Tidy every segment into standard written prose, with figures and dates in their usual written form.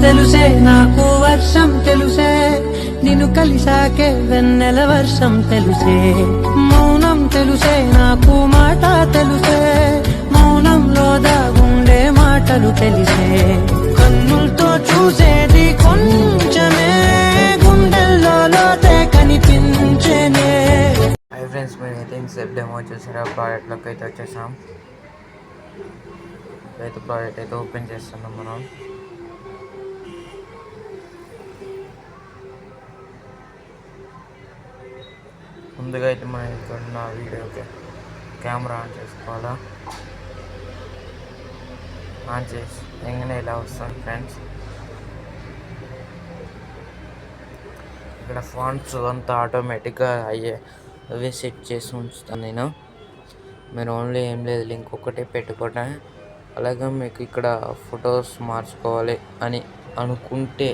తెలుసే నాకు వర్షం తెలుసే నిన్ను కలిసాకే వెన్నెల వర్షం తెలుసే మౌనం తెలుసే నాకు మాట తెలుసే మౌనంలో దాగుండే మాటలు తెలిసే కన్నులతో చూసేది కొంచెమే గుండెల్లో లోతే కనిపించేనే. హై ఫ్రెండ్స్, మేము అయితే ఇంతసేపు డెమో చూసారా ప్రోడక్ట్లోకి అయితే వచ్చేసాం. అయితే ప్రోడక్ట్ అయితే ఓపెన్ చేస్తున్నాం మనం. ముందుగా అయితే మనం ఇక్కడ ఉన్న వీడియోకి కెమెరా ఆన్ చేసుకోవాలా. ఆన్ చేసి ఎంగనే ఇలా వస్తుంది ఫ్రెండ్స్. ఇక్కడ ఫాంట్స్ అంతా ఆటోమేటిక్గా అవే సెట్ చేసి ఉంచుతాను నేను. మీరు ఓన్లీ ఏం లేదు, లింక్ ఒకటే పెట్టుకోవటం. అలాగే మీకు ఇక్కడ ఫొటోస్ మార్చుకోవాలి అని అనుకుంటే,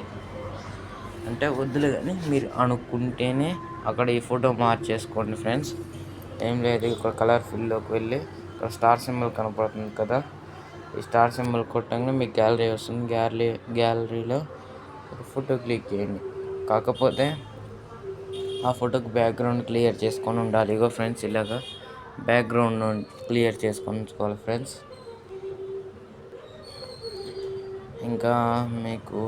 అంటే వద్దులే కానీ మీరు అనుకుంటేనే అక్కడ ఈ ఫోటో మార్చేసుకోండి ఫ్రెండ్స్. ఏం లేదు, ఇక్కడ కలర్ ఫిల్లోకి వెళ్ళి ఇక్కడ స్టార్ సింబల్ కనపడుతుంది కదా, ఈ స్టార్ సింబల్ కొట్టంగా మీకు గ్యాలరీ వస్తుంది. గ్యాలరీలో ఒక ఫోటో క్లిక్ చేయండి. కాకపోతే ఆ ఫోటోకి బ్యాక్గ్రౌండ్ క్లియర్ చేసుకొని ఉండాలి. ఇగో ఫ్రెండ్స్, ఇలాగా బ్యాక్గ్రౌండ్ క్లియర్ చేసుకొని ఉంచుకోవాలి ఫ్రెండ్స్. ఇంకా మీకు